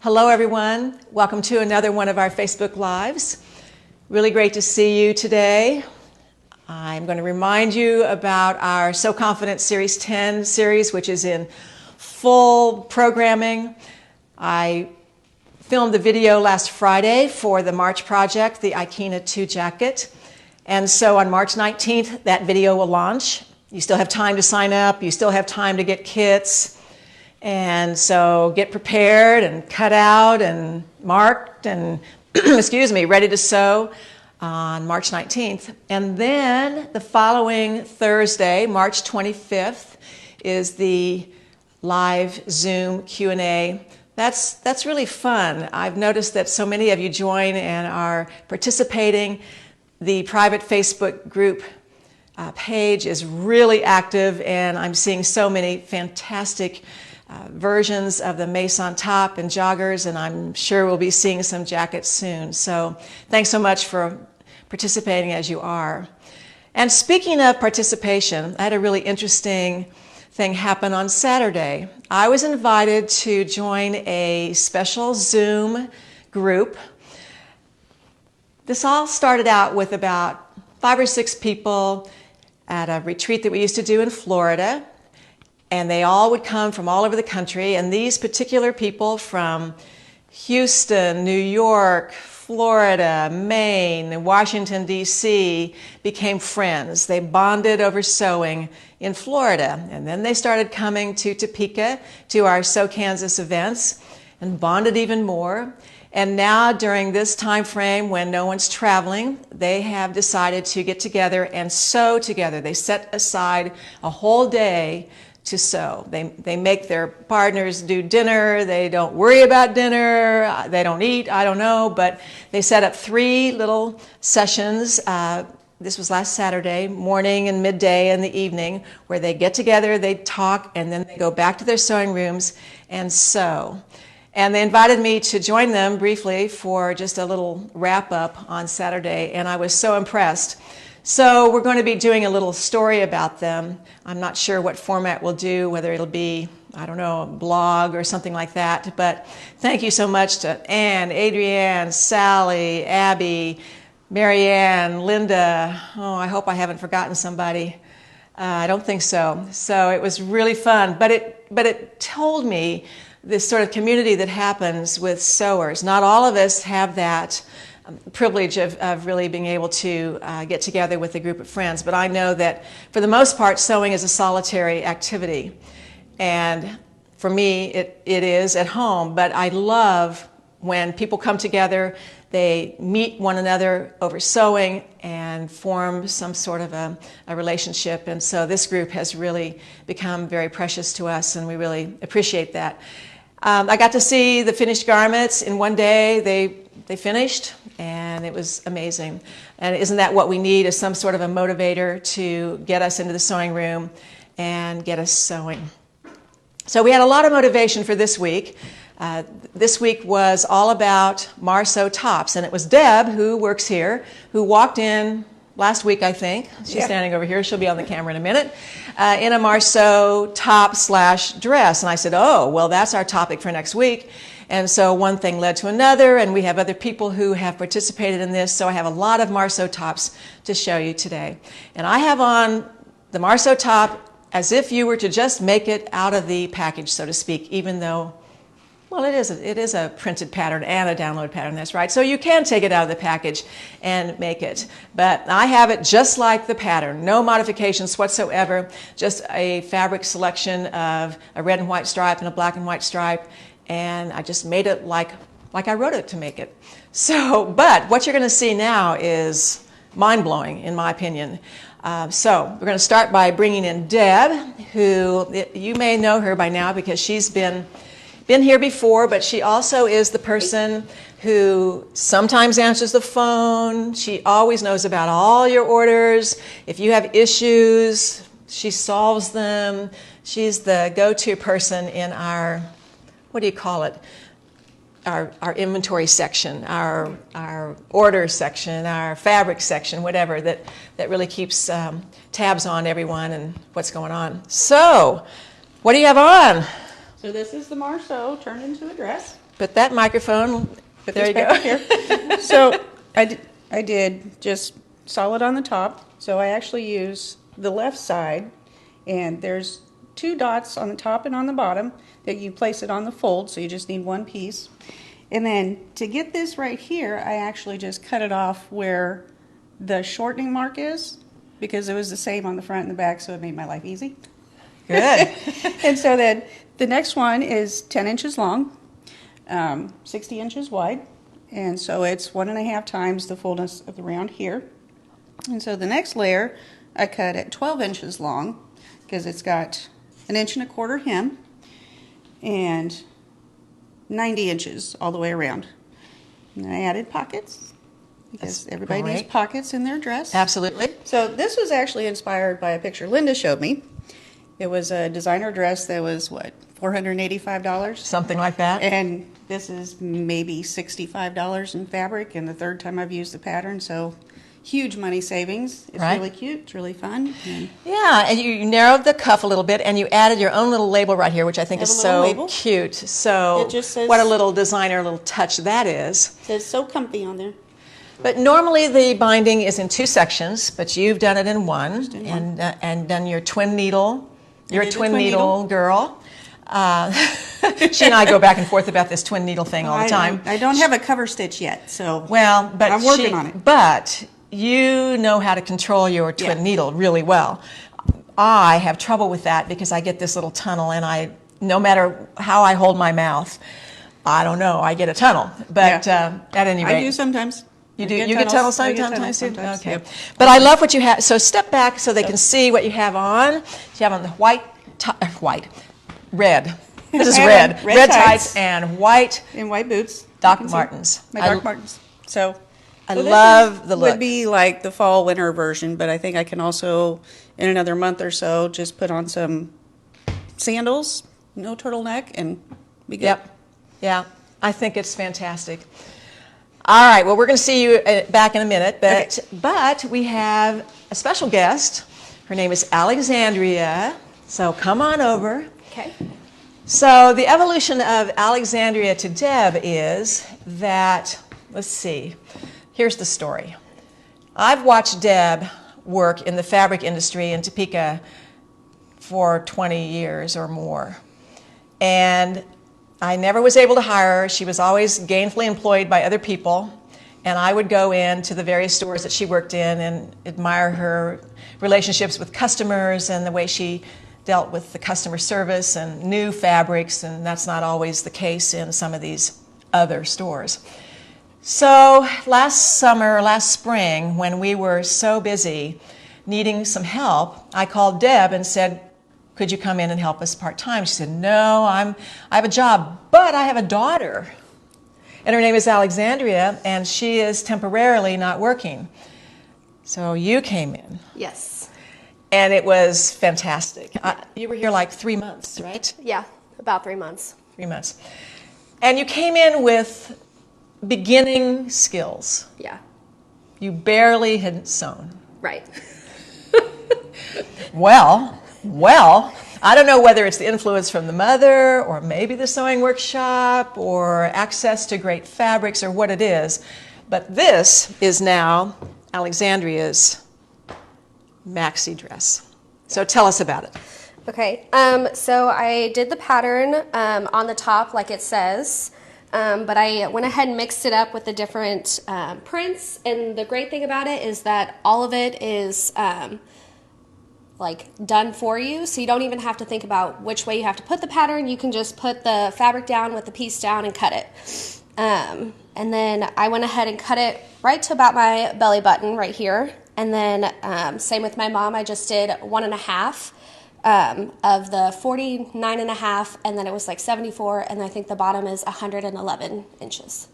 Hello everyone, welcome to another one of our Facebook Lives. Really great to see you today. I'm going to remind you about our So Confident Series 10 series, which is in full programming. I filmed the video last Friday for the March project, the Ikena 2 jacket. And so on March 19th, that video will launch. You still have time to sign up, you still have time to get kits. And so get prepared and cut out and marked and, ready to sew on March 19th. And then the following Thursday, March 25th, is the live Zoom Q&A. That's really fun. I've noticed that so many of you join and are participating. The private Facebook group page is really active, and I'm seeing so many fantastic versions of the Mason top and joggers, and I'm sure we'll be seeing some jackets soon. So thanks so much for participating as you are. And speaking of participation, I had a really interesting thing happen on Saturday. I was invited to join a special Zoom group. This all started out with about 5 or 6 people at a retreat that we used to do in Florida. And they all would come from all over the country, and these particular people from Houston, New York, Florida, Maine, Washington, D.C. became friends. They bonded over sewing in Florida, and then they started coming to Topeka to our Sew Kansas events and bonded even more. And now during this time frame when no one's traveling, they have decided to get together and sew together. They set aside a whole day to sew. They make their partners do dinner. They don't worry about dinner. They don't eat. I don't know. But they set up 3 little sessions. This was last Saturday, morning and midday and the evening, where they get together, they talk, and then they go back to their sewing rooms and sew. And they invited me to join them briefly for just a little wrap-up on Saturday, and I was so impressed. So we're going to be doing a little story about them. I'm not sure what format we'll do, whether it'll be, I don't know, a blog or something like that. But thank you so much to Anne, Adrienne, Sally, Abby, Marianne, Linda. Oh, I hope I haven't forgotten somebody. I don't think so. So it was really fun. But it told me this sort of community that happens with sewers. Not all of us have that privilege of really being able to get together with a group of friends. But I know that for the most part, sewing is a solitary activity. And for me, it is at home. But I love when people come together, they meet one another over sewing and form some sort of a relationship. And so this group has really become very precious to us, and we really appreciate that. I got to see the finished garments in one day. They finished, and it was amazing. And isn't that what we need, is some sort of a motivator to get us into the sewing room and get us sewing. So we had a lot of motivation for this week. This week was all about Marceau tops, and it was Deb, who works here, who walked in last week, I think. She's standing over here. She'll be on the camera in a minute. In a Marceau top/dress. And I said, oh, well, that's our topic for next week. And so one thing led to another, and we have other people who have participated in this. So I have a lot of Marceau tops to show you today. And I have on the Marceau top as if you were to just make it out of the package, so to speak, even though, well, it is a printed pattern and a download pattern, that's right. So you can take it out of the package and make it. But I have it just like the pattern, no modifications whatsoever, just a fabric selection of a red and white stripe and a black and white stripe, and I just made it like I wrote it to make it. So, but what you're going to see now is mind-blowing, in my opinion. So we're going to start by bringing in Deb, who you may know her by now because she's been here before, but she also is the person who sometimes answers the phone. She always knows about all your orders. If you have issues, she solves them. She's the go-to person in our, what do you call it? Our inventory section, our order section, our fabric section, whatever, that really keeps tabs on everyone and what's going on. So, what do you have on? So this is the Marceau turned into a dress. Put that microphone, there you go. Here. So I did just solid on the top. So I actually use the left side, and there's 2 dots on the top and on the bottom that you place it on the fold, so you just need one piece. And then to get this right here, I actually just cut it off where the shortening mark is, because it was the same on the front and the back, so it made my life easy. Good. And so then the next one is 10 inches long, 60 inches wide, and so it's 1.5 times the fullness of the round here. And so the next layer I cut at 12 inches long, because it's got 1.25 inch hem and 90 inches all the way around. And I added pockets, because everybody needs pockets in their dress. Absolutely. So this was actually inspired by a picture Linda showed me. It was a designer dress that was, what, $485? Something like that. And this is maybe $65 in fabric, and the 3rd time I've used the pattern, so huge money savings. It's really cute. It's really fun. Yeah, and you narrowed the cuff a little bit, and you added your own little label right here, which I think is so cute. So it just says, what a little designer little touch that is. It says "so comfy" on there. But normally the binding is in 2 sections, but you've done it in one, and done your twin needle. You're a twin needle girl. She and I go back and forth about this twin needle thing all the time. I don't have a cover stitch yet, so but I'm working on it. But you know how to control your twin needle really well. I have trouble with that because I get this little tunnel, and no matter how I hold my mouth, I don't know, I get a tunnel. But at any rate, I do sometimes. You do. You get tunnels sometimes too. Okay. Yep. But I love what you have. So step back so they can see what you have on. You have on the red. This is red. Red tights and white. And white boots. Doc Martens. My Doc Martens. So I love the look. Would be like the fall winter version, but I think I can also, in another month or so, just put on some sandals, no turtleneck, and be good. Yep. Yeah. I think it's fantastic. All right, well, we're going to see you back in a minute, but we have a special guest. Her name is Alexandria, so come on over. Okay. So the evolution of Alexandria to Deb is that, let's see, here's the story. I've watched Deb work in the fabric industry in Topeka for 20 years or more, and I never was able to hire her. She was always gainfully employed by other people, and I would go into the various stores that she worked in and admire her relationships with customers and the way she dealt with the customer service and new fabrics, and that's not always the case in some of these other stores. So last spring, when we were so busy needing some help, I called Deb and said, could you come in and help us part-time? She said, no, I have a job, but I have a daughter. And her name is Alexandria, and she is temporarily not working. So you came in. Yes. And it was fantastic. You were here like 3 months, right? Yeah, about 3 months. 3 months. And you came in with beginning skills. Yeah. You barely had sewn. Right. Well, I don't know whether it's the influence from the mother or maybe the sewing workshop or access to great fabrics or what it is, but this is now Alexandria's maxi dress. So tell us about it. Okay, so I did the pattern on the top like it says, but I went ahead and mixed it up with the different prints, and the great thing about it is that all of it is like done for you, so you don't even have to think about which way you have to put the pattern. You can just put the fabric down with the piece down and cut it. And then I went ahead and cut it right to about my belly button right here. And then same with my mom, I just did 1.5 of the 49.5, and then it was like 74, and I think the bottom is 111 inches.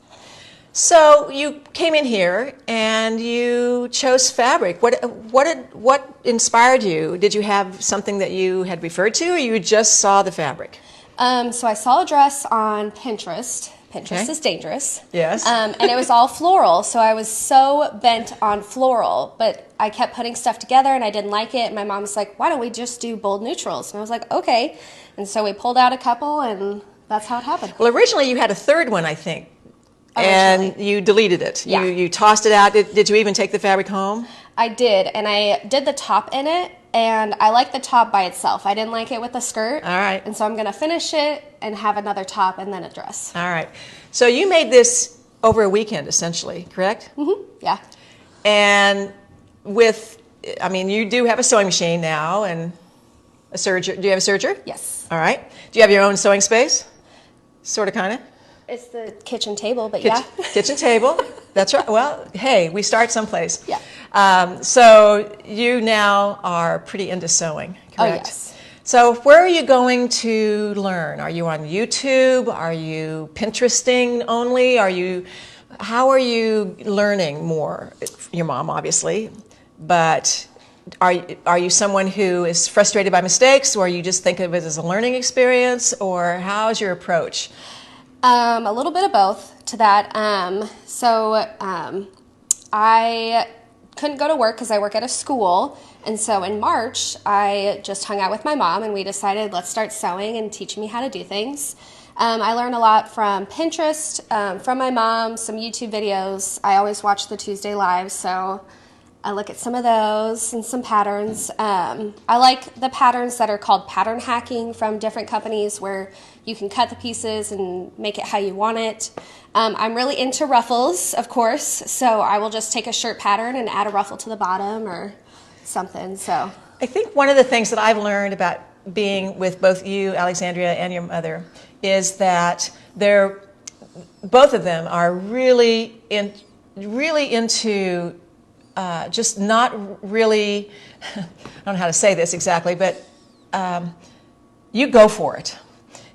So you came in here and you chose fabric. What inspired you? Did you have something that you had referred to, or you just saw the fabric? So I saw a dress on Pinterest Pinterest Okay. is dangerous. Yes. And it was all floral, so I was so bent on floral, but I kept putting stuff together and I didn't like it. And my mom was like, why don't we just do bold neutrals? And I was like, okay. And so we pulled out a couple, and that's how it happened. Well, originally you had a third one, I think, and Originally. you deleted it. Yeah. You tossed it out. Did you even take the fabric home? I did, and I did the top in it, and I like the top by itself. I didn't like it with the skirt. All right. And so I'm going to finish it and have another top and then a dress. All right. So you made this over a weekend, essentially, correct? Mm-hmm. Yeah. And you do have a sewing machine now and a serger. Do you have a serger? Yes. All right. Do you have your own sewing space? Sort of, kind of? It's the kitchen table, but yeah. Kitchen table. That's right. Well, hey, we start someplace. Yeah. So you now are pretty into sewing, correct? Oh, yes. So where are you going to learn? Are you on YouTube? Are you Pinteresting only? How are you learning more? Your mom, obviously, but are you someone who is frustrated by mistakes, or you just think of it as a learning experience, or how's your approach? A little bit of both to that. I couldn't go to work because I work at a school. And so in March, I just hung out with my mom and we decided let's start sewing and teaching me how to do things. I learned a lot from Pinterest, from my mom, some YouTube videos. I always watch the Tuesday Lives, so I look at some of those and some patterns. I like the patterns that are called pattern hacking from different companies where you can cut the pieces and make it how you want it. I'm really into ruffles, of course, so I will just take a shirt pattern and add a ruffle to the bottom or something. So I think one of the things that I've learned about being with both you, Alexandria, and your mother is that both of them are really into just not really, I don't know how to say this exactly, but you go for it.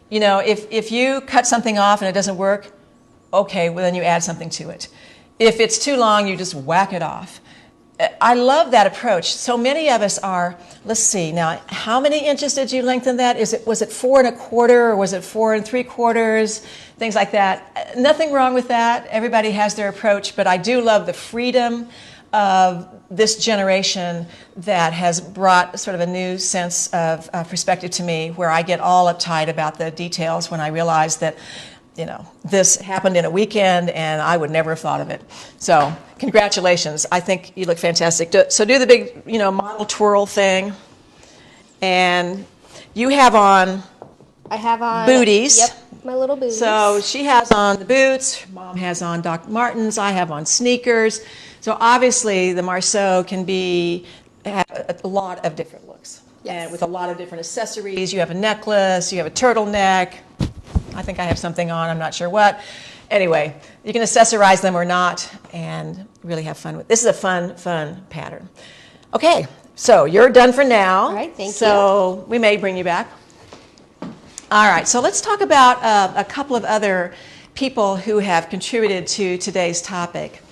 You know, if you cut something off and it doesn't work, okay, well then you add something to it. If it's too long, you just whack it off. I love that approach. So many of us are, let's see, now, how many inches did you lengthen that? Was it 4 1/4 or was it 4 3/4? Things like that. Nothing wrong with that. Everybody has their approach, but I do love the freedom of this generation that has brought sort of a new sense of perspective to me, where I get all uptight about the details when I realize that, you know, this happened in a weekend and I would never have thought of it. So congratulations. I think you look fantastic. So do the big, model twirl thing. And you have on I have on booties. Yep, my little booties. So she has on the boots, Mom has on Doc Martens, I have on sneakers. So obviously the Marceau can have a lot of different looks. Yes. And with a lot of different accessories. You have a necklace, you have a turtleneck. I think I have something on, I'm not sure what. Anyway, you can accessorize them or not and really have fun with. This is a fun pattern. Okay, so you're done for now. All right, thank you. So we may bring you back. All right, so let's talk about a couple of other people who have contributed to today's topic.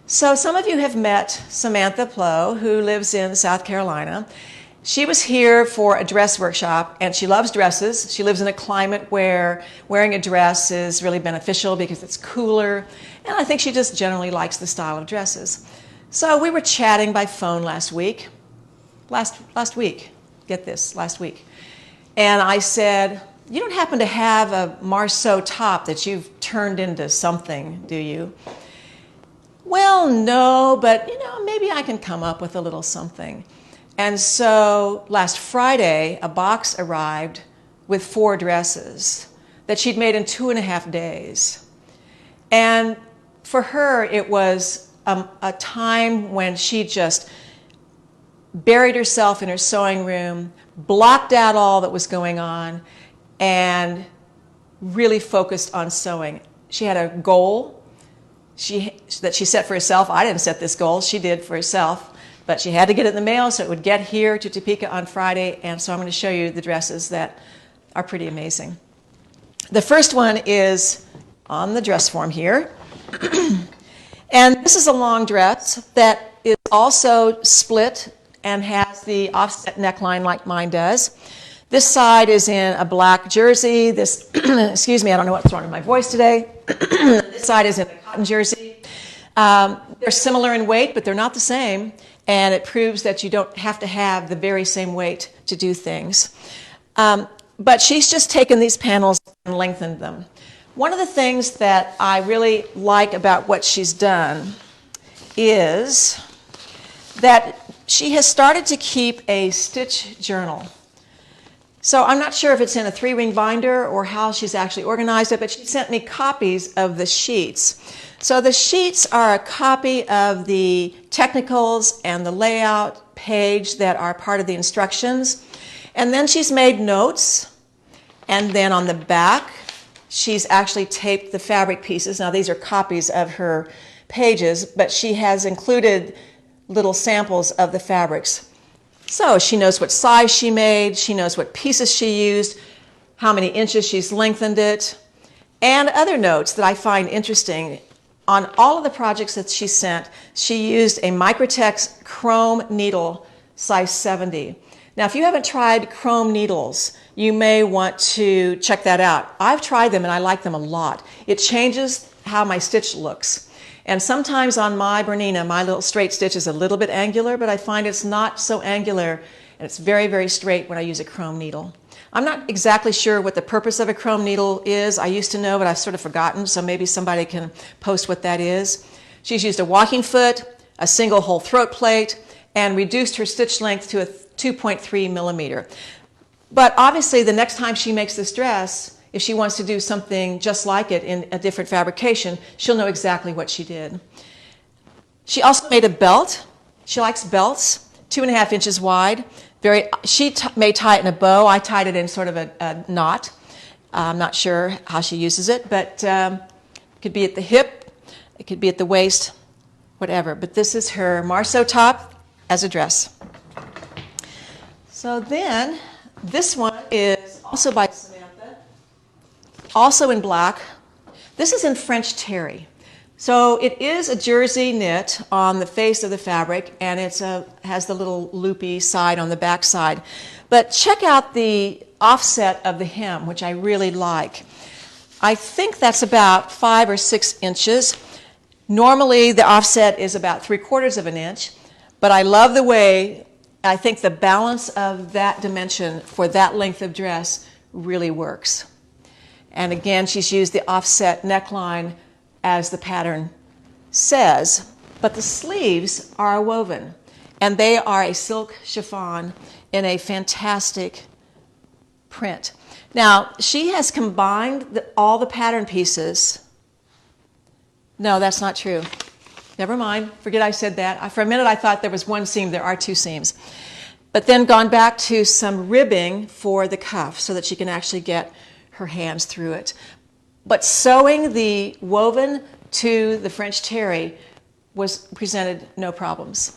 So some of you have met Samantha Plow, who lives in South Carolina. She was here for a dress workshop, and she loves dresses. She lives in a climate where wearing a dress is really beneficial because it's cooler, and I think she just generally likes the style of dresses. So we were chatting by phone last week. Last week. Get this, last week. And I said, you don't happen to have a Marceau top that you've turned into something, do you? Well, no, but maybe I can come up with a little something. And so last Friday, a box arrived with 4 dresses that she'd made in 2.5 days. And for her, it was a time when she just buried herself in her sewing room, blocked out all that was going on, and really focused on sewing. She had a goal that she set for herself. I didn't set this goal. She did for herself. But she had to get it in the mail so it would get here to Topeka on Friday. And so I'm going to show you the dresses that are pretty amazing. The first one is on the dress form here. And this is a long dress that is also split and has the offset neckline like mine does. This side is in a black jersey. This, excuse me, I don't know what's wrong with my voice today. This side is in a cotton jersey. They're similar in weight, but they're not the same. And it proves that you don't have to have the very same weight to do things. But she's just taken these panels and lengthened them. One of the things that I really like about what she's done is that she has started to keep a stitch journal. So I'm not sure if it's in a 3-ring binder or how she's actually organized it, but she sent me copies of the sheets. So the sheets are a copy of the technicals and the layout page that are part of the instructions. And then she's made notes. And then on the back, she's actually taped the fabric pieces. Now these are copies of her pages, but she has included little samples of the fabrics. So she knows what size she made, she knows what pieces she used, how many inches she's lengthened it, and other notes that I find interesting. On all of the projects that she sent, she used a Microtex chrome needle size 70. Now, if you haven't tried chrome needles, you may want to check that out. I've tried them and I like them a lot. It changes how my stitch looks. And sometimes on my Bernina, my little straight stitch is a little bit angular, but I find it's not so angular and it's very, very straight when I use a chrome needle. I'm not exactly sure what the purpose of a chrome needle is. I used to know, but I've sort of forgotten, so maybe somebody can post what that is. She's used a walking foot, a single hole throat plate, and reduced her stitch length to a 2.3 millimeter. But obviously the next time she makes this dress, if she wants to do something just like it in a different fabrication, she'll know exactly what she did. She also made a belt. She likes belts, 2.5 inches wide. She may tie it in a bow. I tied it in sort of a knot. I'm not sure how she uses it, but it could be at the hip, it could be at the waist, whatever. But this is her Marceau top as a dress. So then, this one is also by Samantha, also in black. This is in French terry. So it is a jersey knit on the face of the fabric, and it has the little loopy side on the back side. But check out the offset of the hem, which I really like. I think that's about 5 or 6 inches. Normally the offset is about 3/4 of an inch, but I love the way, I think the balance of that dimension for that length of dress really works. And again, she's used the offset neckline as the pattern says, but the sleeves are woven, and they are a silk chiffon in a fantastic print. Now, she has combined all the pattern pieces. No, that's not true. Never mind, forget I said that. For a minute I thought there was one seam, there are 2 seams. But then gone back to some ribbing for the cuff so that she can actually get her hands through it. But sewing the woven to the French terry presented no problems.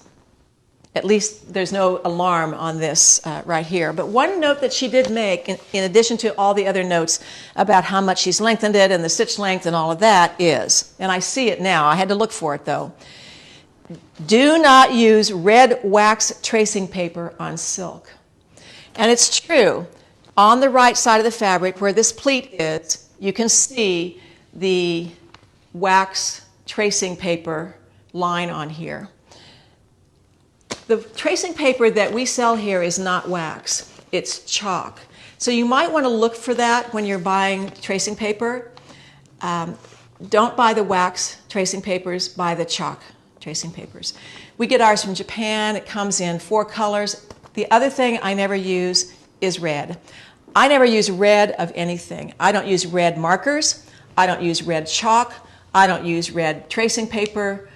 At least there's no alarm on this right here. But one note that she did make, in addition to all the other notes about how much she's lengthened it and the stitch length and all of that is, and I see it now, I had to look for it though, do not use red wax tracing paper on silk. And it's true. On the right side of the fabric where this pleat is, you can see the wax tracing paper line on here. The tracing paper that we sell here is not wax, it's chalk. So you might want to look for that when you're buying tracing paper. Don't buy the wax tracing papers, buy the chalk tracing papers. We get ours from Japan, it comes in 4 colors. The other thing I never use is red. I never use red of anything. I don't use red markers, I don't use red chalk, I don't use red tracing paper.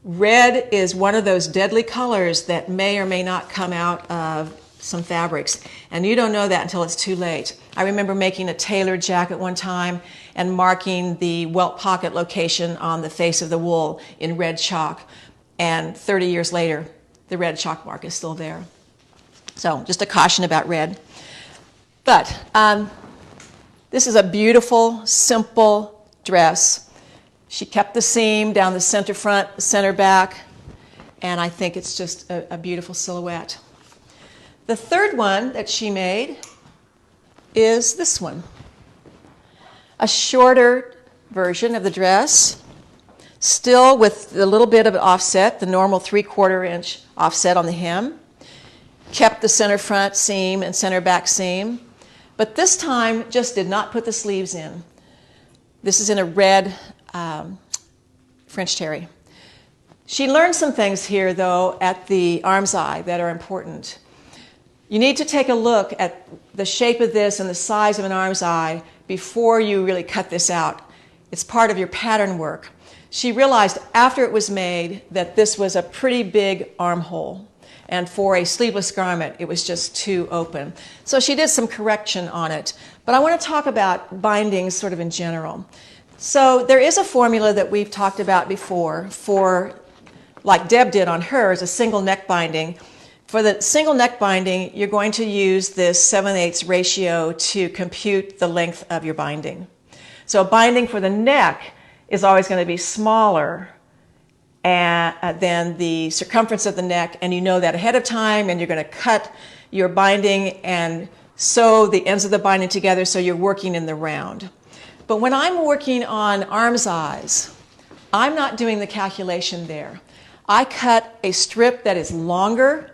Red is one of those deadly colors that may or may not come out of some fabrics, and you don't know that until it's too late. I remember making a tailored jacket one time and marking the welt pocket location on the face of the wool in red chalk, and 30 years later the red chalk mark is still there. So just a caution about red. But this is a beautiful, simple dress. She kept the seam down the center front, the center back, and I think it's just a beautiful silhouette. The third one that she made is this one. A shorter version of the dress, still with a little bit of an offset, the normal 3/4 inch offset on the hem. Kept the center front seam and center back seam, but this time just did not put the sleeves in. This is in a red French terry. She learned some things here, though, at the arm's eye that are important. You need to take a look at the shape of this and the size of an arm's eye before you really cut this out. It's part of your pattern work. She realized after it was made that this was a pretty big armhole, and for a sleeveless garment it was just too open. So she did some correction on it. But I want to talk about bindings sort of in general. So there is a formula that we've talked about before for, like Deb did on hers, a single neck binding. For the single neck binding, you're going to use this 7/8 ratio to compute the length of your binding. So a binding for the neck is always going to be smaller than the circumference of the neck, and you know that ahead of time, and you're going to cut your binding and sew the ends of the binding together so you're working in the round. But when I'm working on arm's eyes, I'm not doing the calculation there. I cut a strip that is longer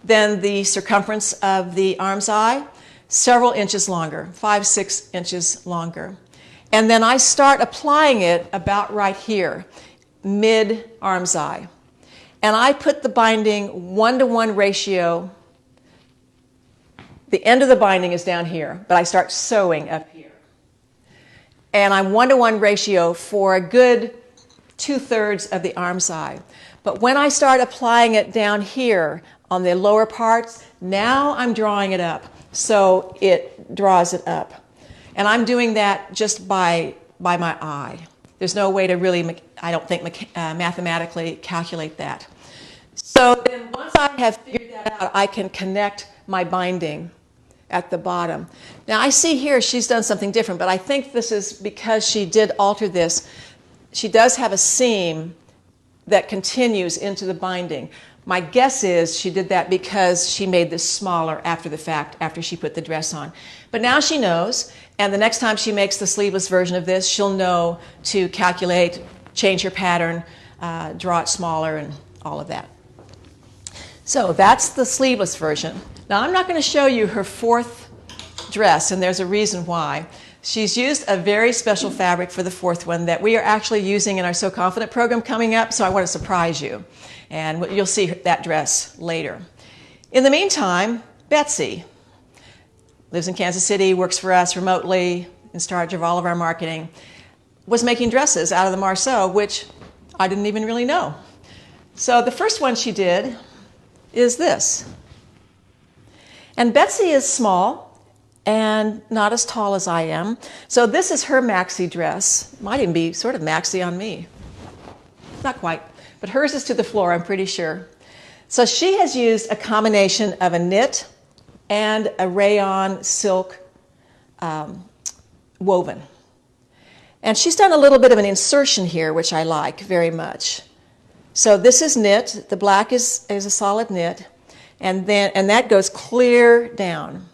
than the circumference of the arm's eye, several inches longer, 5-6 inches longer. And then I start applying it about right here, mid arm's eye. And I put the binding 1-to-1 ratio. The end of the binding is down here, but I start sewing up here. And I'm 1-to-1 ratio for a good 2/3 of the arm's eye. But when I start applying it down here on the lower parts, now I'm drawing it up. So it draws it up. And I'm doing that just by my eye. There's no way to really, I don't think, mathematically calculate that. So then once I have figured that out, I can connect my binding at the bottom. Now I see here she's done something different, but I think this is because she did alter this. She does have a seam that continues into the binding. My guess is she did that because she made this smaller after the fact, after she put the dress on. But now she knows, and the next time she makes the sleeveless version of this, she'll know to calculate, change her pattern, draw it smaller, and all of that. So that's the sleeveless version. Now I'm not going to show you her fourth dress, and there's a reason why. She's used a very special fabric for the fourth one that we are actually using in our So Confident program coming up, so I want to surprise you. And you'll see that dress later. In the meantime, Betsy lives in Kansas City, works for us remotely, in charge of all of our marketing, was making dresses out of the Marceau, which I didn't even really know. So the first one she did is this. And Betsy is small and not as tall as I am. So this is her maxi dress. Might even be sort of maxi on me. Not quite, but hers is to the floor, I'm pretty sure. So she has used a combination of a knit and a rayon silk woven. And she's done a little bit of an insertion here, which I like very much. So this is knit, the black is a solid knit, and that goes clear down.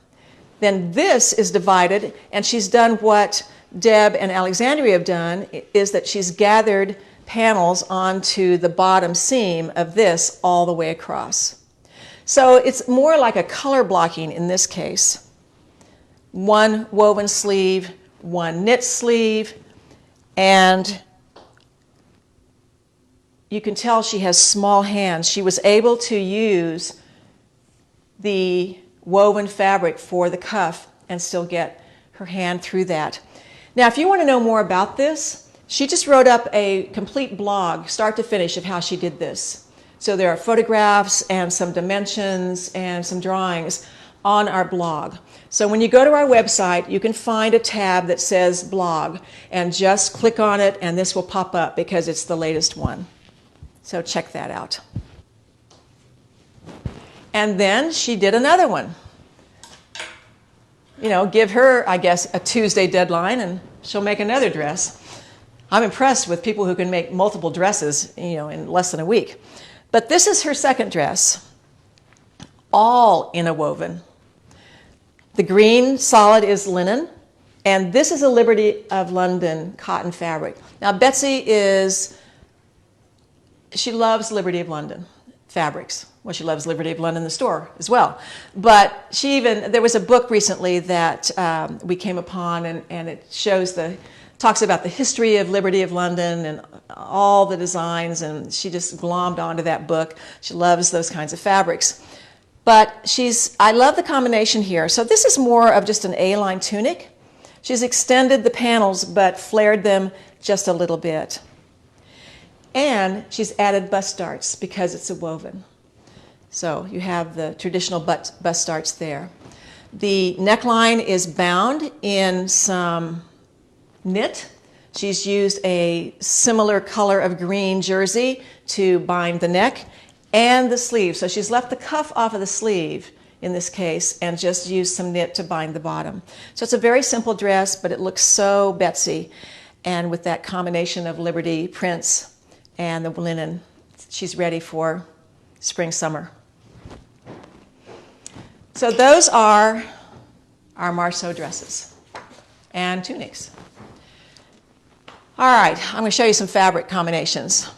Then this is divided, and she's done what Deb and Alexandria have done, is that she's gathered panels onto the bottom seam of this all the way across. So it's more like a color blocking in this case. One woven sleeve, one knit sleeve, and you can tell she has small hands. She was able to use the woven fabric for the cuff and still get her hand through that. Now, if you want to know more about this, she just wrote up a complete blog, start to finish, of how she did this. So there are photographs and some dimensions and some drawings on our blog. So when you go to our website, you can find a tab that says blog, and just click on it and this will pop up because it's the latest one. So check that out. And then she did another one. You know, give her, I guess, a Tuesday deadline and she'll make another dress. I'm impressed with people who can make multiple dresses, you know, in less than a week. But this is her second dress, all in a woven. The green solid is linen, and this is a Liberty of London cotton fabric. Now Betsy she loves Liberty of London fabrics. Well, she loves Liberty of London, the store, as well. But there was a book recently that we came upon, and it talks about the history of Liberty of London and all the designs, and she just glommed onto that book. She loves those kinds of fabrics. But I love the combination here. So this is more of just an A-line tunic. She's extended the panels, but flared them just a little bit. And she's added bust darts because it's a woven. So you have the traditional bust darts there. The neckline is bound in some knit. She's used a similar color of green jersey to bind the neck and the sleeve. So she's left the cuff off of the sleeve in this case and just used some knit to bind the bottom. So it's a very simple dress, but it looks so Betsy. And with that combination of Liberty prints and the linen, she's ready for spring, summer. So those are our Marceau dresses and tunics. All right, I'm going to show you some fabric combinations.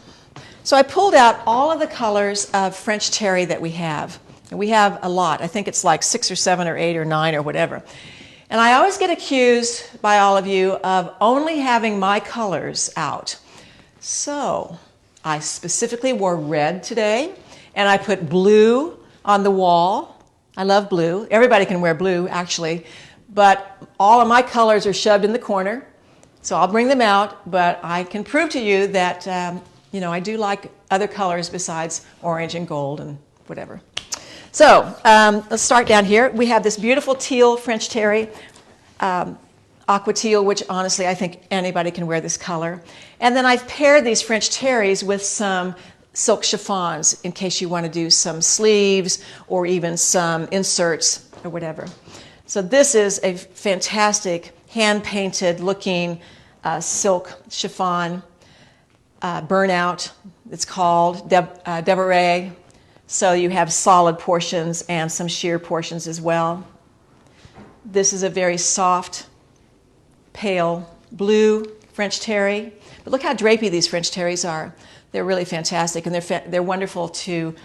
So I pulled out all of the colors of French terry that we have. And we have a lot. I think it's like 6 or 7 or 8 or 9 or whatever. And I always get accused by all of you of only having my colors out. So I specifically wore red today, and I put blue on the wall. I love blue. Everybody can wear blue, actually. But all of my colors are shoved in the corner. So I'll bring them out, but I can prove to you that I do like other colors besides orange and gold and whatever. So let's start down here. We have this beautiful teal French terry, aqua teal, which honestly I think anybody can wear this color. And then I've paired these French terries with some silk chiffons in case you want to do some sleeves or even some inserts or whatever. So this is a fantastic hand-painted looking silk chiffon burnout. It's called Deborah. So you have solid portions and some sheer portions as well. This is a very soft, pale blue French terry. But look how drapey these French terries are. They're really fantastic, and they're wonderful to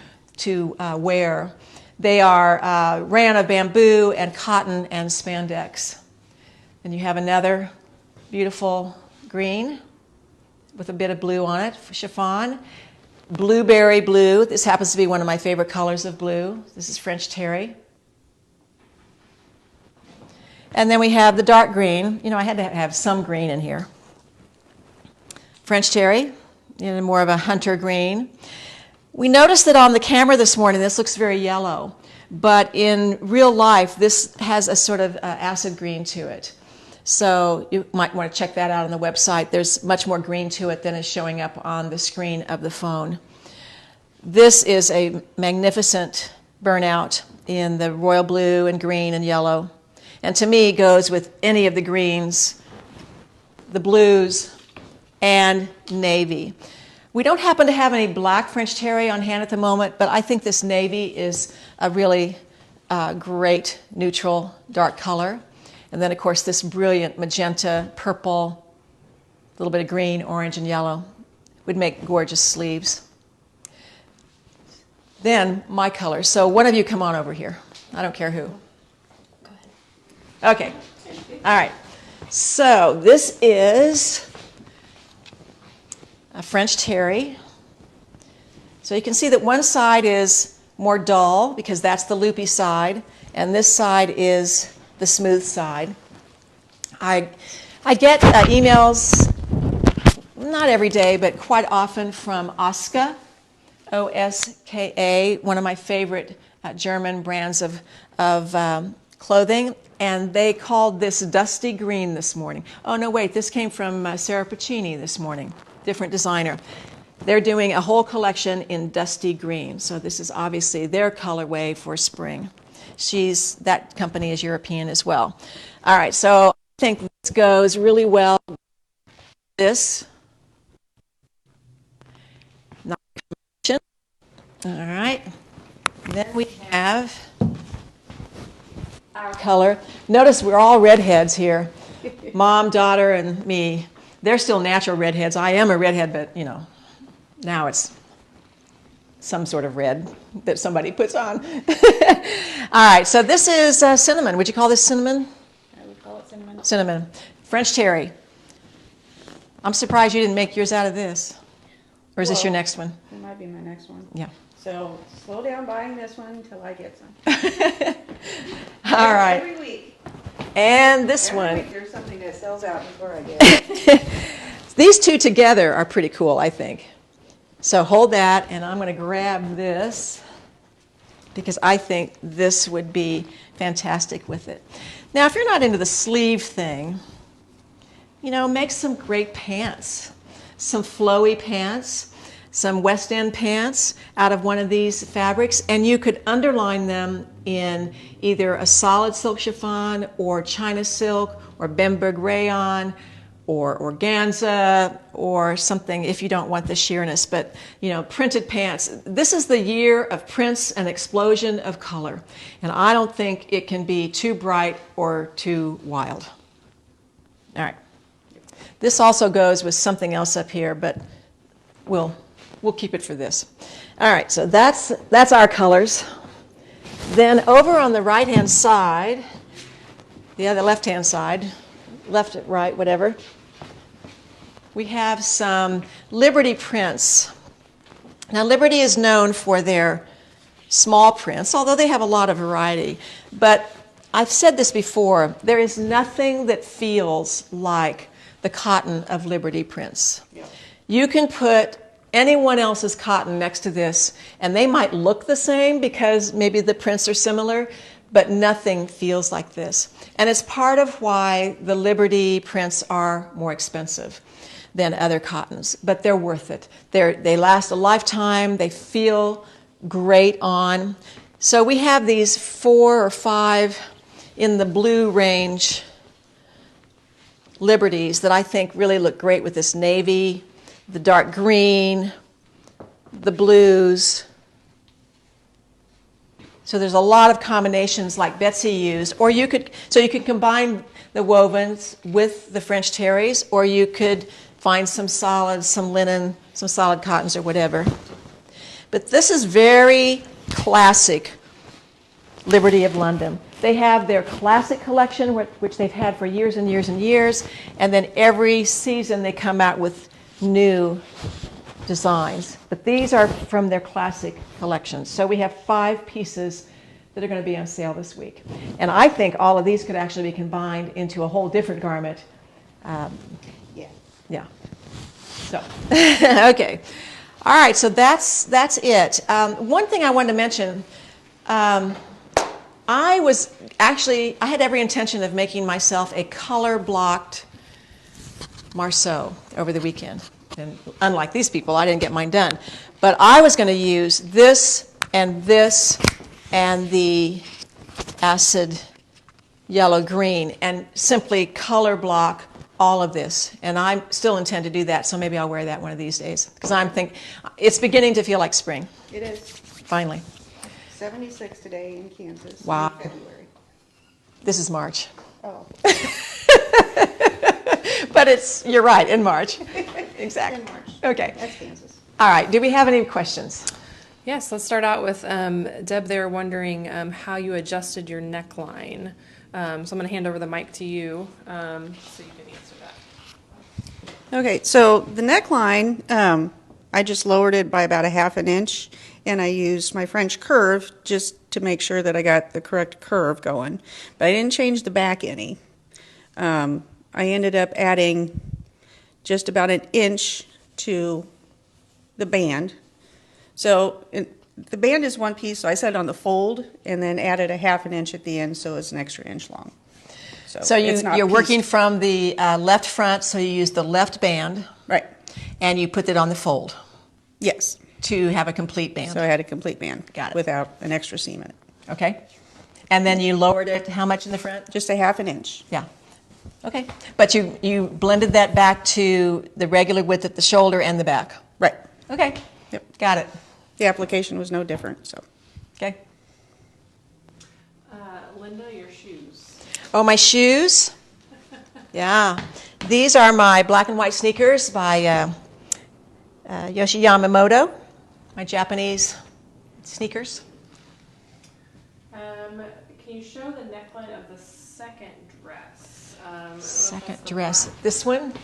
wear. They are rayon of bamboo and cotton and spandex. And you have another beautiful green with a bit of blue on it, chiffon. Blueberry blue. This happens to be one of my favorite colors of blue. This is French terry. And then we have the dark green. I had to have some green in here. French terry, more of a hunter green. We noticed that on the camera this morning, this looks very yellow. But in real life, this has a sort of acid green to it. So you might want to check that out on the website. There's much more green to it than is showing up on the screen of the phone. This is a magnificent burnout in the royal blue and green and yellow. And to me, goes with any of the greens, the blues, and navy. We don't happen to have any black French terry on hand at the moment, but I think this navy is a really great neutral dark color. And then, of course, this brilliant magenta, purple, a little bit of green, orange, and yellow would make gorgeous sleeves. Then, my color. So one of you come on over here. I don't care who. Go ahead. Okay. All right. So this is a French terry. So you can see that one side is more dull because that's the loopy side, and this side is the smooth side. I get emails, not every day, but quite often from Oska, O-S-K-A, one of my favorite German brands of clothing, and they called this dusty green this morning. Oh, no, wait, this came from Sarah Puccini this morning, different designer. They're doing a whole collection in dusty green, so this is obviously their colorway for spring. That company is European as well. All right, so I think this goes really well. This. All right. Then we have our color. Notice we're all redheads here. Mom, daughter, and me. They're still natural redheads. I am a redhead, but, you know, now it's some sort of red that somebody puts on. All right, so this is cinnamon. Would you call this cinnamon? I would call it cinnamon. Cinnamon. French terry. I'm surprised you didn't make yours out of this. Or is this your next one? It might be my next one. Yeah. So slow down buying this one until I get some. All right. Every week. And this Every one. week there's something that sells out before I get it. These two together are pretty cool, I think. So hold that, and I'm going to grab this because I think this would be fantastic with it. Now, if you're not into the sleeve thing, you know, make some great pants, some flowy pants, some West End pants out of one of these fabrics, and you could underline them in either a solid silk chiffon or China silk or Bemberg rayon or organza or something if you don't want the sheerness, but you know, printed pants. This is the year of prints and explosion of color, and I don't think it can be too bright or too wild. All right. This also goes with something else up here, but we'll keep it for this. All right, so that's our colors. Then over on the right-hand side, the other left-hand side, left, right, whatever, we have some Liberty prints. Now, Liberty is known for their small prints, although they have a lot of variety. But I've said this before, there is nothing that feels like the cotton of Liberty prints. Yeah. You can put anyone else's cotton next to this, and they might look the same because maybe the prints are similar, but nothing feels like this. And it's part of why the Liberty prints are more expensive than other cottons, but they're worth it. They last a lifetime, they feel great on. So we have these 4 or 5 in the blue range Liberties that I think really look great with this navy, the dark green, the blues. So there's a lot of combinations like Betsy used, or you could combine the wovens with the French terries, or you could find some solids, some linen, some solid cottons or whatever. But this is very classic Liberty of London. They have their classic collection, which they've had for years and years and years, and then every season they come out with new designs. But these are from their classic collections. So we have 5 pieces that are going to be on sale this week. And I think all of these could actually be combined into a whole different garment. Yeah. So, okay. All right, so that's it. One thing I wanted to mention, I had every intention of making myself a color-blocked Marceau over the weekend. And unlike these people, I didn't get mine done. But I was going to use this and the acid yellow-green and simply color block all of this. And I still intend to do that, so maybe I'll wear that one of these days. Because it's beginning to feel like spring. It is. Finally. 76 today in Kansas. Wow. In February. This is March. Oh. But you're right, in March. Exactly. In March. Okay. That's Kansas. All right, do we have any questions? Yes, let's start out with Deb there wondering how you adjusted your neckline. So I'm going to hand over the mic to you so you can answer that. Okay, so the neckline, I just lowered it by about 1/2 inch, and I used my French curve just to make sure that I got the correct curve going. But I didn't change the back any. I ended up adding just about 1 inch to the band. So the band is one piece, so I set it on the fold and then added 1/2 inch at the end, so it's an extra inch long. So you're working from the left front, so you use the left band. Right. And you put it on the fold. Yes. To have a complete band. So I had a complete band. Got it. Without an extra seam in it. Okay. And then you lowered it how much in the front? Just 1/2 inch. Yeah. Okay. But you blended that back to the regular width at the shoulder and the back. Right. Okay. Yep. Got it. The application was no different, so. Okay. Linda, your shoes. Oh, my shoes? Yeah. These are my black and white sneakers by Yoshi Yamamoto, my Japanese sneakers. Can you show the neckline of the second dress? Second dress. This one?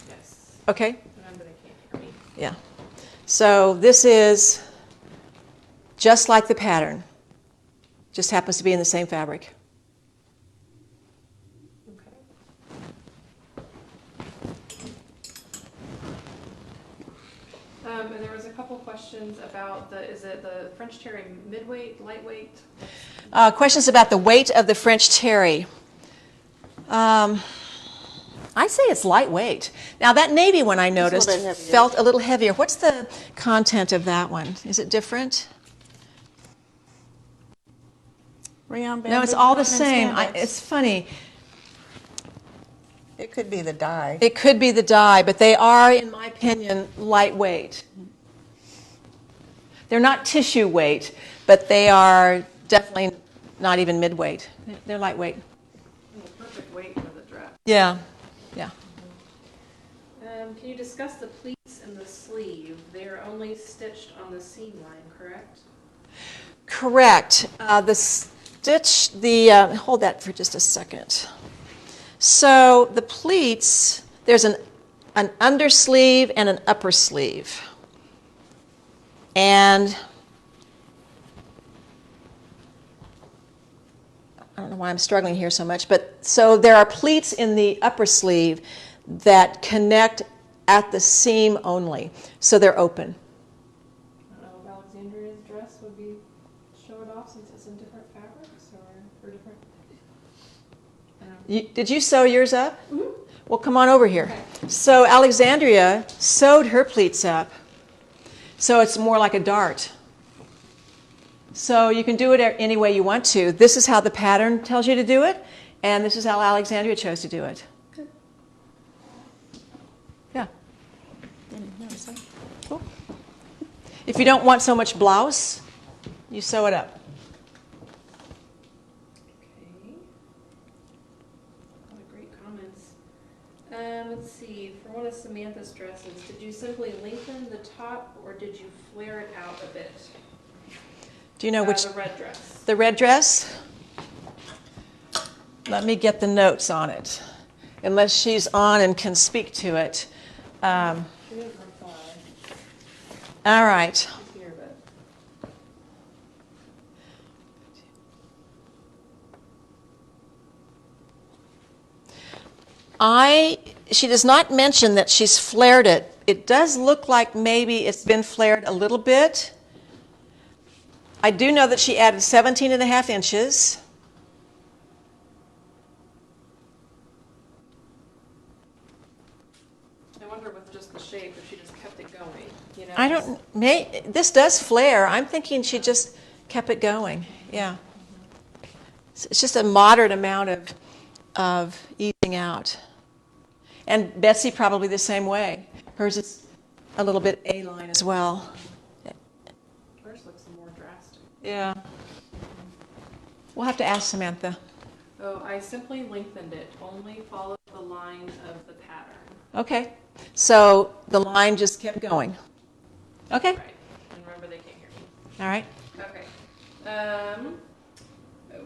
Yes. Okay. Remember, they can't hear me. Yeah. So this is just like the pattern. Just happens to be in the same fabric. Okay. And there was a couple questions about is it the French terry midweight, lightweight? Questions about the weight of the French terry. I say it's lightweight. Now that navy one I noticed bit heavier. felt a little heavier. What's the content of that one? Is it different? Rayon No, it's bamboo all the cotton same. spandex. It's funny. It could be the dye. It could be the dye, but they are, in my opinion, lightweight. They're not tissue weight, but they are definitely not even mid-weight. They're lightweight. The perfect weight for the dress. Yeah, yeah. Can you discuss the pleats and the sleeve? They are only stitched on the seam line, correct? Correct. The stitch, hold that for just a second. So the pleats, there's an undersleeve and an upper sleeve. And I don't know why I'm struggling here so much, but so there are pleats in the upper sleeve that connect at the seam only, so they're open. I don't know if Alexandria's dress would be show it off since it's in different fabrics or different. Did you sew yours up? Mm-hmm. Well, come on over here. Okay. So Alexandria sewed her pleats up, so it's more like a dart. So you can do it any way you want to. This is how the pattern tells you to do it, and this is how Alexandria chose to do it. Good. Yeah. Cool. If you don't want so much blouse, you sew it up. Okay. A lot of great comments. Let's see. For one of Samantha's dresses, did you simply lengthen the top or did you flare it out a bit? Do you know which? The red dress. The red dress? Let me get the notes on it, unless she's on and can speak to it. She didn't reply. All right. She's here, but She does not mention that she's flared it. It does look like maybe it's been flared a little bit. I do know that she added 17.5 inches. I wonder with just the shape if she just kept it going. You know. I don't. This does flare. I'm thinking she just kept it going. Yeah. It's just a moderate amount of easing out. And Betsy probably the same way. Hers is a little bit A-line as well. Hers looks more drastic. Yeah. We'll have to ask Samantha. Oh, I simply lengthened it. Only followed the line of the pattern. Okay. So the line just kept going. Okay. Right. And remember, they can't hear me. All right. Okay.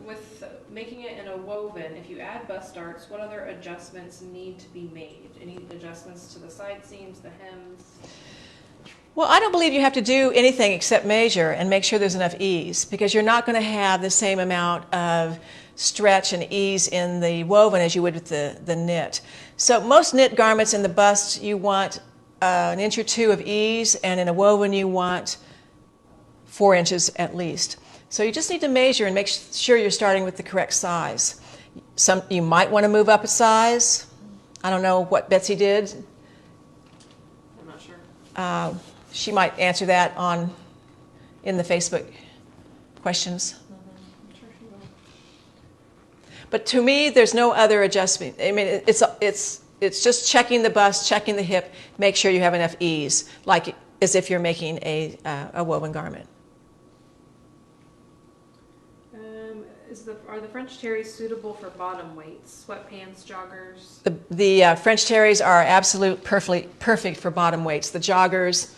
With making it in a woven, if you add bust darts, what other adjustments need to be made? Any adjustments to the side seams, the hems? Well, I don't believe you have to do anything except measure and make sure there's enough ease, because you're not going to have the same amount of stretch and ease in the woven as you would with the knit. So most knit garments in the bust, you want an inch or two of ease, and in a woven you want 4 inches at least. So you just need to measure and make sure you're starting with the correct size. You might want to move up a size. I don't know what Betsy did. I'm not sure. She might answer that in the Facebook questions. I'm sure she will. But to me, there's no other adjustment. I mean, it's just checking the bust, checking the hip, make sure you have enough ease, like as if you're making a woven garment. Are the French terries suitable for bottom weights? Sweatpants, joggers? The French terries are perfect for bottom weights. The joggers,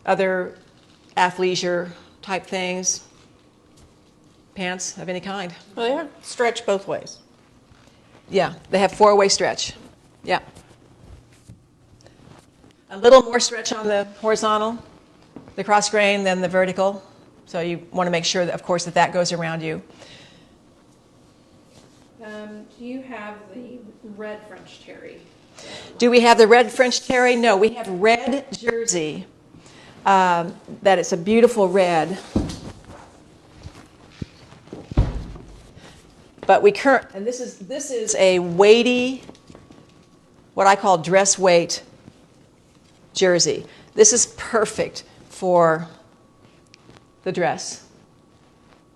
other athleisure type things, pants of any kind. Well, they have stretch both ways. Yeah, they have 4-way stretch. Yeah. A little more stretch on the horizontal, the cross grain, than the vertical. So you want to make sure that, of course, that goes around you. Do you have the red French terry? Do we have the red French terry? No, we have red jersey. That it's a beautiful red. But and this is a weighty, what I call dress weight jersey. This is perfect for the dress.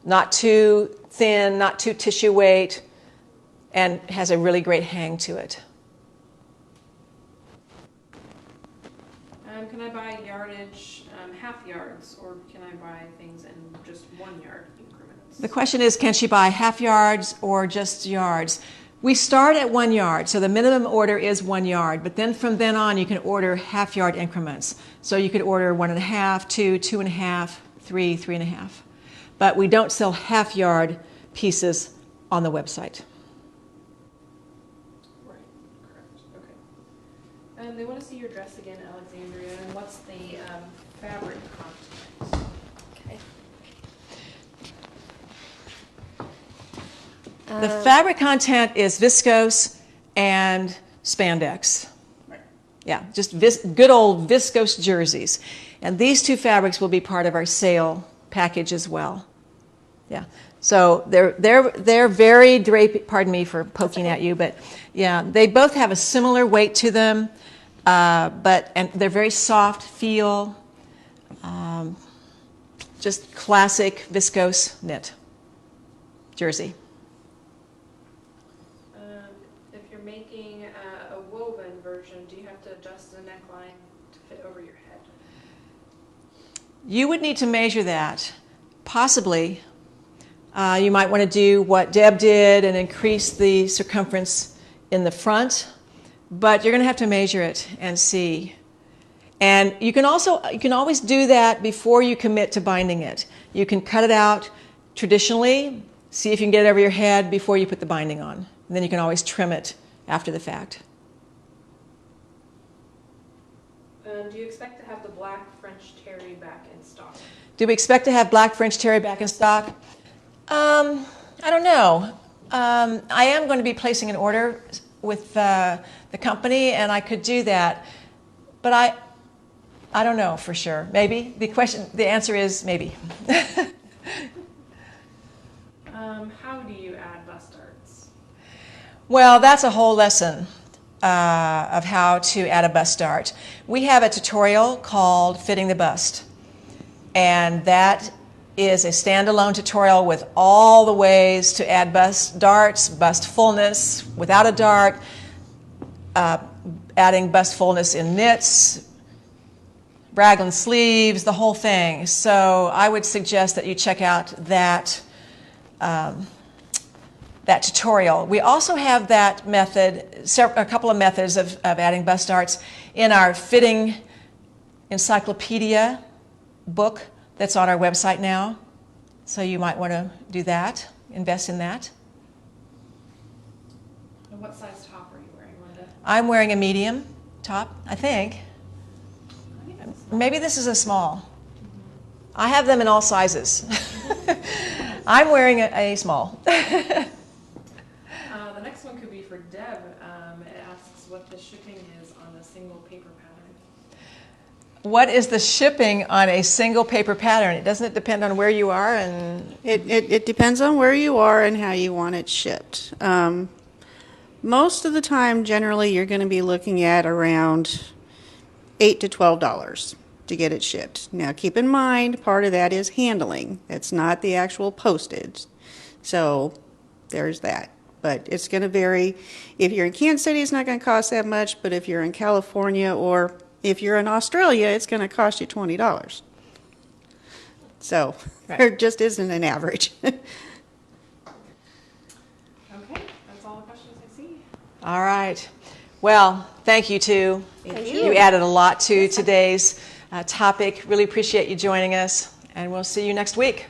Not too thin, not too tissue weight, and has a really great hang to it. Can I buy yardage, half yards, or can I buy things in just 1 yard increments? The question is, can she buy half yards or just yards? We start at 1 yard, so the minimum order is 1 yard, but then from then on you can order half yard increments. So you could order 1.5, 2, 2.5, 3, 3.5. But we don't sell half yard pieces on the website. Right, correct, okay. They want to see your dress again, Alexandria, and what's the fabric content? Okay. The fabric content is viscose and spandex. Right. Yeah, just good old viscose jerseys. And these two fabrics will be part of our sale package as well. Yeah. So they're very drapey. Pardon me for poking at you, but yeah, they both have a similar weight to them, and they're very soft feel. Just classic viscose knit jersey. If you're making a woven version, do you have to adjust the neckline to fit over your head? You would need to measure that. Possibly. You might want to do what Deb did and increase the circumference in the front, but you're going to have to measure it and see. And you can always do that before you commit to binding it. You can cut it out traditionally, see if you can get it over your head before you put the binding on. And then you can always trim it after the fact. Do you expect to have the black French terry back in stock? Do we expect to have black French terry back in stock? I don't know. I am going to be placing an order with the company, and I could do that. But I don't know for sure. Maybe. The answer is maybe. How do you add bust darts? Well, that's a whole lesson of how to add a bust dart. We have a tutorial called Fitting the Bust, and that is a standalone tutorial with all the ways to add bust darts, bust fullness without a dart, adding bust fullness in knits, raglan sleeves, the whole thing. So I would suggest that you check out that tutorial. We also have that method, a couple of methods of adding bust darts in our fitting encyclopedia book that's on our website now. So you might want to do that, invest in that. And what size top are you wearing, Linda? I'm wearing a medium top, I think. Maybe this is a small. I have them in all sizes. I'm wearing a small. The next one could be for Deb. It asks what the shipping is on a single paper pattern. What is the shipping on a single paper pattern? Doesn't it depend on where you are? And It depends on where you are and how you want it shipped. Most of the time, generally, you're going to be looking at around $8 to $12 to get it shipped. Now, keep in mind, part of that is handling. It's not the actual postage. So there's that. But it's going to vary. If you're in Kansas City, it's not going to cost that much. But if you're in California or if you're in Australia, it's going to cost you $20. So Right. there just isn't an average. all the questions I see. All right. Well, thank you too. Thank You added a lot to today's topic. Really appreciate you joining us, and we'll see you next week.